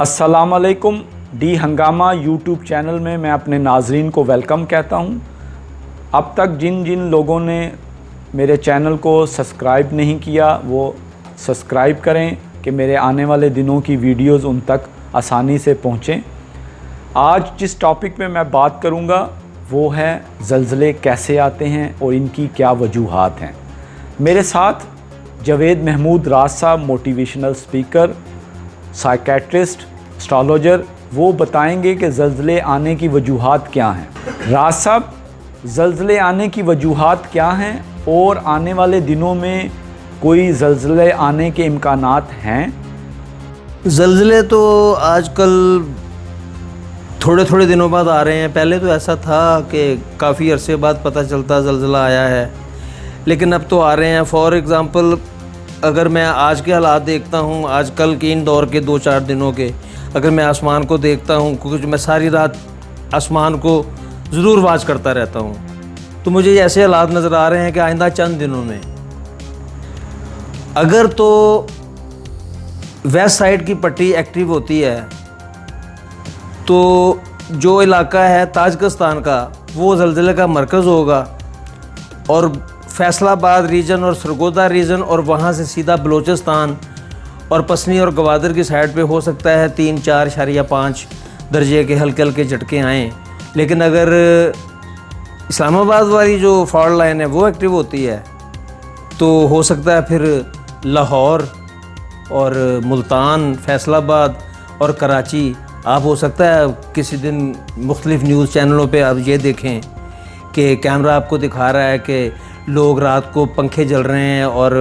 अस्सलाम वालेकुम। डी हंगामा यूट्यूब चैनल में मैं अपने नाजरीन को वेलकम कहता हूँ। अब तक जिन जिन लोगों ने मेरे चैनल को सब्सक्राइब नहीं किया वो सब्सक्राइब करें कि मेरे आने वाले दिनों की वीडियोस उन तक आसानी से पहुँचें। आज जिस टॉपिक में मैं बात करूँगा वो है ज़लज़ले कैसे आते हैं और इनकी क्या वजूहात हैं। मेरे साथ जावेद महमूद राज साहब, मोटिवेशनल स्पीकर, साइकेट्रिस्ट, एस्ट्रोलॉजर, वो बताएंगे कि ज़लज़ले आने की वजूहात क्या हैं। राज साहब, ज़लज़ले आने की वजूहात क्या हैं और आने वाले दिनों में कोई ज़लज़ले आने के इम्कानात हैं? ज़लज़ले तो आजकल थोड़े थोड़े दिनों बाद आ रहे हैं। पहले तो ऐसा था कि काफ़ी अरसे बाद पता चलता ज़लज़ला आया है, लेकिन अब तो आ रहे हैं। फॉर एग्ज़ाम्पल, अगर मैं आज के हालात देखता हूँ, आजकल के इन दौर के 2-4 दिनों के, अगर मैं आसमान को देखता हूँ, क्योंकि मैं सारी रात आसमान को ज़रूर वाच करता रहता हूँ, तो मुझे ऐसे हालात नज़र आ रहे हैं कि आइंदा चंद दिनों में अगर तो वेस्ट साइड की पट्टी एक्टिव होती है तो जो इलाका है ताजिकिस्तान का वो ज़लज़ले का मरकज़ होगा, और फैसलाबाद रीजन और सरगोदा रीजन और वहाँ से सीधा बलूचिस्तान और पसनी और गवादर की साइड पे हो सकता है 3-4.5 दर्जे के हल्के हल्के झटके आएँ। लेकिन अगर इस्लामाबाद वाली जो फॉल्ट लाइन है वो एक्टिव होती है तो हो सकता है फिर लाहौर और मुल्तान, फैसलाबाद और कराची, आप हो सकता है किसी दिन मुख्तलिफ़ न्यूज़ चैनलों पे आप ये देखें कि कैमरा आपको दिखा रहा है कि लोग रात को पंखे जल रहे हैं और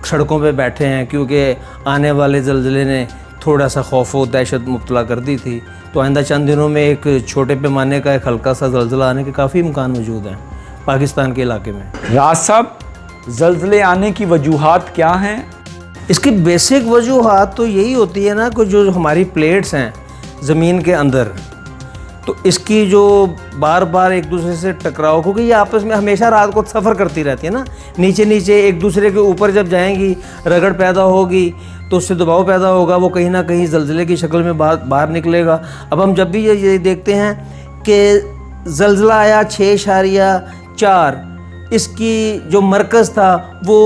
सड़कों पे बैठे हैं, क्योंकि आने वाले ज़लज़ले ने थोड़ा सा खौफ व दहशत मुब्तला कर दी थी। तो आइंदा चंद दिनों में एक छोटे पैमाने का एक हल्का सा ज़लज़ला आने के काफ़ी इम्कान मौजूद हैं पाकिस्तान के इलाके में। राज साहब, ज़लज़ले आने की वजूहात क्या हैं? इसकी बेसिक वजूहात तो यही होती है ना कि जो हमारी प्लेट्स हैं ज़मीन के अंदर, तो इसकी जो बार बार एक दूसरे से टकराव, क्योंकि ये आपस में हमेशा रात को सफ़र करती रहती है ना, नीचे नीचे एक दूसरे के ऊपर जब जाएंगी रगड़ पैदा होगी तो उससे दबाव पैदा होगा, वो कहीं ना कहीं ज़लज़ले की शक्ल में बाहर निकलेगा। अब हम जब भी ये देखते हैं कि ज़लज़ला आया 6.4, इसकी जो मरकज़ था वो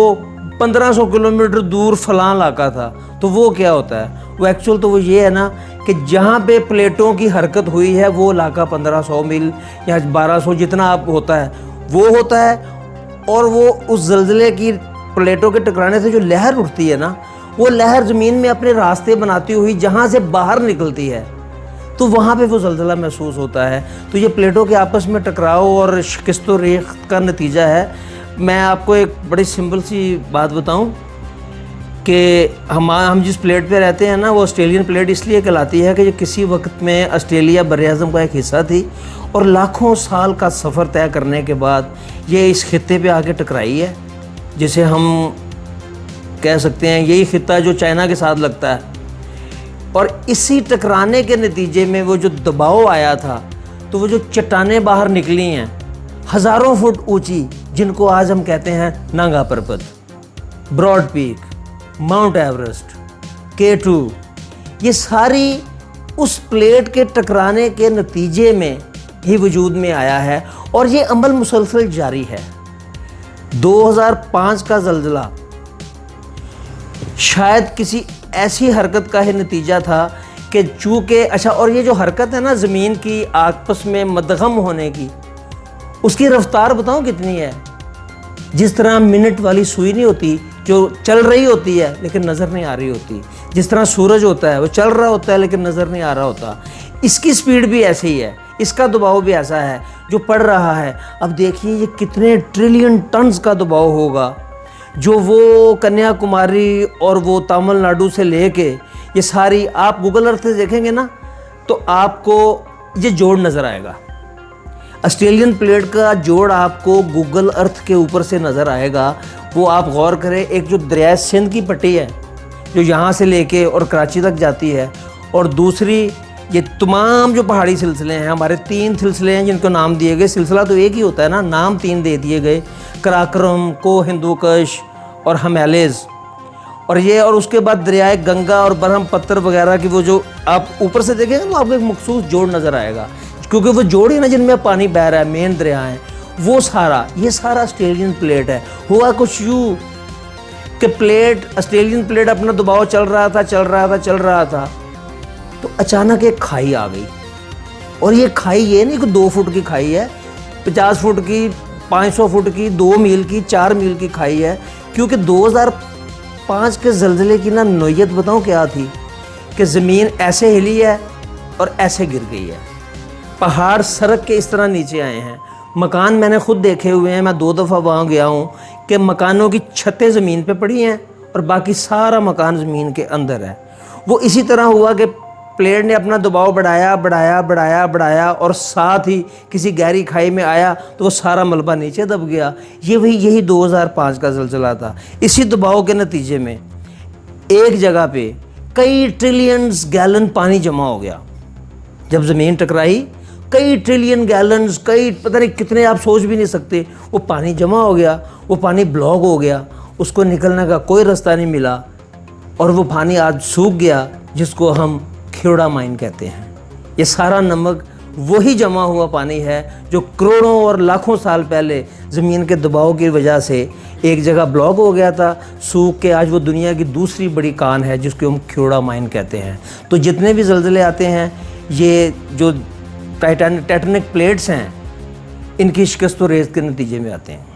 1500 किलोमीटर दूर फलां इलाका था, तो वो क्या होता है, वो एक्चुअल तो वो ये है ना कि जहाँ पे प्लेटों की हरकत हुई है वो इलाका 1500 मील या 1200 जितना आप होता है वो होता है, और वो उस ज़लज़ले की प्लेटों के टकराने से जो लहर उठती है ना, वो लहर ज़मीन में अपने रास्ते बनाती हुई जहाँ से बाहर निकलती है तो वहाँ पे वो ज़लज़ला महसूस होता है। तो ये प्लेटों के आपस में टकराव और शिकस्त व रेख का नतीजा है। मैं आपको एक बड़ी सिंपल सी बात बताऊं कि हम जिस प्लेट पे रहते हैं ना, वो ऑस्ट्रेलियन प्लेट इसलिए कहलाती है कि ये किसी वक्त में ऑस्ट्रेलिया बर-ए-आज़म का एक हिस्सा थी, और लाखों साल का सफ़र तय करने के बाद ये इस खित्ते पे आके टकराई है, जिसे हम कह सकते हैं यही खित्ता जो चाइना के साथ लगता है। और इसी टकराने के नतीजे में वो जो दबाव आया था, तो वो जो चट्टानें बाहर निकली हैं हज़ारों फुट ऊंची, जिनको आज हम कहते हैं नांगा पर्वत, broad peak, mount Everest, K2, ये सारी उस प्लेट के टकराने के नतीजे में ही वजूद में आया है, और ये अमल मुसलसल जारी है। 2005 का ज़लज़ला शायद किसी ऐसी हरकत का ही नतीजा था कि चूँकि और ये जो हरकत है ना ज़मीन की आपस में मदगम होने की, उसकी रफ्तार बताऊं कितनी है। जिस तरह मिनट वाली सुई नहीं होती जो चल रही होती है लेकिन नज़र नहीं आ रही होती, जिस तरह सूरज होता है वो चल रहा होता है लेकिन नज़र नहीं आ रहा होता, इसकी स्पीड भी ऐसे ही है, इसका दबाव भी ऐसा है जो पड़ रहा है। अब देखिए ये कितने ट्रिलियन टन्स का दबाव होगा, जो वो कन्याकुमारी और वो तमिलनाडु से लेके ये सारी, आप गूगल अर्थ से देखेंगे ना तो आपको ये जोड़ नज़र आएगा। ऑस्ट्रेलियन प्लेट का जोड़ आपको गूगल अर्थ के ऊपर से नज़र आएगा। वो आप गौर करें, एक जो दरिया सिंध की पट्टी है जो यहाँ से लेके और कराची तक जाती है, और दूसरी ये तमाम जो पहाड़ी सिलसिले हैं, हमारे 3 सिलसिले हैं जिनको नाम दिए गए, सिलसिला तो एक ही होता है ना, नाम 3 दे दिए गए, कराक्रम, को हिंदुकश और हिमालयज़। और उसके बाद दरियाए गंगा और ब्रह्मपुत्र वगैरह की वो जो आप ऊपर से देखेंगे ना, आपको एक मखसूस जोड़ नज़र आएगा, क्योंकि वो जोड़ ही ना जिनमें पानी बह रहा है, मेन दरिया हैं, वो सारा, ये सारा ऑस्ट्रेलियन प्लेट है। हुआ कुछ यूँ कि ऑस्ट्रेलियन प्लेट अपना दबाव चल रहा था, तो अचानक एक खाई आ गई। और ये खाई ये नहीं कि 2 फुट की खाई है, 50 फुट की, 500 फुट की, 2 मील की, 4 मील की खाई है, क्योंकि 2005 के ज़लज़ले की ना नौयत बताऊं क्या थी कि ज़मीन ऐसे हिली है और ऐसे गिर गई है, पहाड़ सड़क के इस तरह नीचे आए हैं। मकान मैंने खुद देखे हुए हैं, मैं 2 दफ़ा वहाँ गया हूँ कि मकानों की छतें ज़मीन पे पड़ी हैं और बाकी सारा मकान ज़मीन के अंदर है। वो इसी तरह हुआ कि प्लेट ने अपना दबाव बढ़ाया और साथ ही किसी गहरी खाई में आया तो वो सारा मलबा नीचे दब गया। यही 2005 का ज़लज़ला था। इसी दबाव के नतीजे में एक जगह पे कई ट्रिलियंस गैलन पानी जमा हो गया। जब ज़मीन टकराई, कई ट्रिलियन गैलन्स, कई पता नहीं कितने, आप सोच भी नहीं सकते, वो पानी जमा हो गया, वो पानी ब्लॉक हो गया, उसको निकलने का कोई रास्ता नहीं मिला और वो पानी आज सूख गया, जिसको हम खियोड़ा माइन कहते हैं। ये सारा नमक वही जमा हुआ पानी है जो करोड़ों और लाखों साल पहले ज़मीन के दबाव की वजह से एक जगह ब्लॉक हो गया था, सूख के आज वो दुनिया की दूसरी बड़ी कान है जिसको हम खियोड़ा माइन कहते हैं। तो जितने भी ज़लज़ले आते हैं, ये जो टेक्टोनिक प्लेट्स हैं, इनकी शिकस्त व रेज़ के नतीजे में आते हैं।